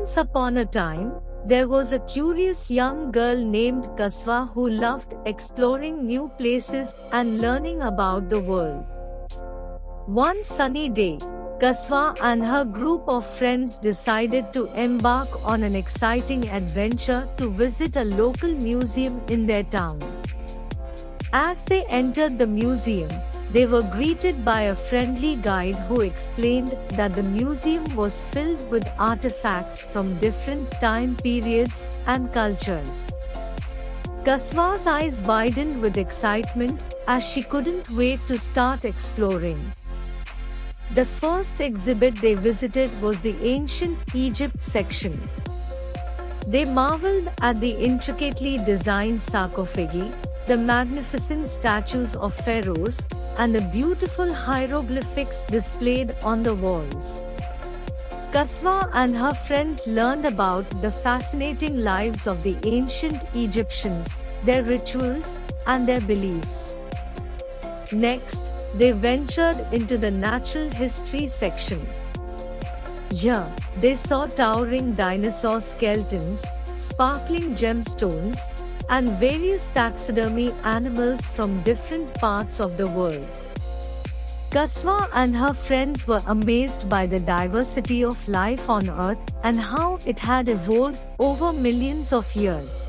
Once upon a time, there was a curious young girl named Qaswa who loved exploring new places and learning about the world. One sunny day, Qaswa and her group of friends decided to embark on an exciting adventure to visit a local museum in their town. As they entered the museum, they were greeted by a friendly guide who explained that the museum was filled with artifacts from different time periods and cultures. Qaswa's eyes widened with excitement as she couldn't wait to start exploring. The first exhibit they visited was the ancient Egypt section. They marveled at the intricately designed sarcophagi, the magnificent statues of pharaohs, and the beautiful hieroglyphics displayed on the walls. Qaswa and her friends learned about the fascinating lives of the ancient Egyptians, their rituals, and their beliefs. Next, they ventured into the natural history section. Here, they saw towering dinosaur skeletons, sparkling gemstones, and various taxidermy animals from different parts of the world. Qaswa and her friends were amazed by the diversity of life on Earth and how it had evolved over millions of years.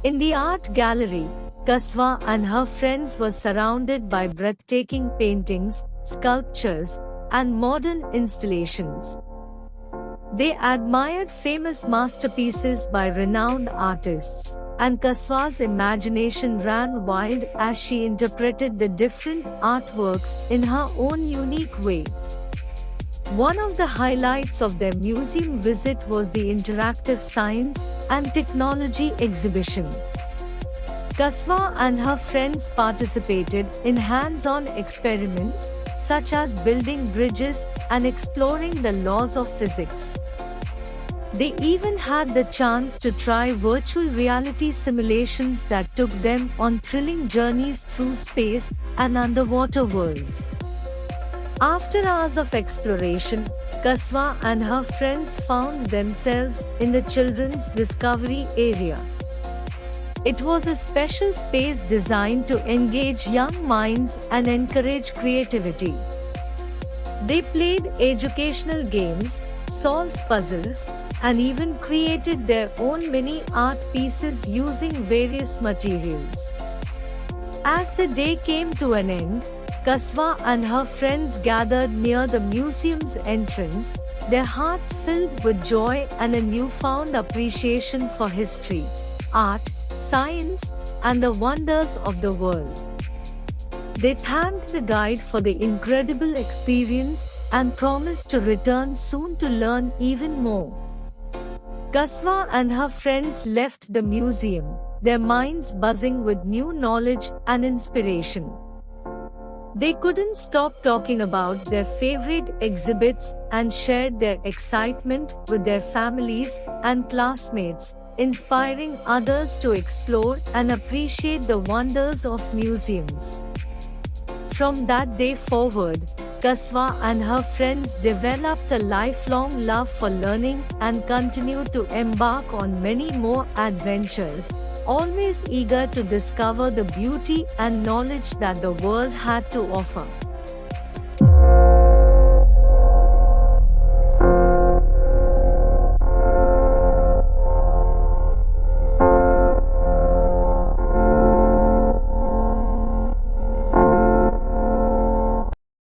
In the art gallery, Qaswa and her friends were surrounded by breathtaking paintings, sculptures, and modern installations. They admired famous masterpieces by renowned artists, and Qaswa's imagination ran wild as she interpreted the different artworks in her own unique way. One of the highlights of their museum visit was the interactive science and technology exhibition. Qaswa and her friends participated in hands-on experiments such as building bridges and exploring the laws of physics. They even had the chance to try virtual reality simulations that took them on thrilling journeys through space and underwater worlds. After hours of exploration, Qaswa and her friends found themselves in the children's discovery area. It was a special space designed to engage young minds and encourage creativity. They played educational games, solved puzzles, and even created their own mini art pieces using various materials. As the day came to an end, Qaswa and her friends gathered near the museum's entrance, their hearts filled with joy and a newfound appreciation for history, art, science, and the wonders of the world. They thanked the guide for the incredible experience and promised to return soon to learn even more. Qaswa and her friends left the museum, their minds buzzing with new knowledge and inspiration. They couldn't stop talking about their favorite exhibits and shared their excitement with their families and classmates, inspiring others to explore and appreciate the wonders of museums. From that day forward, Qaswa and her friends developed a lifelong love for learning and continued to embark on many more adventures, always eager to discover the beauty and knowledge that the world had to offer.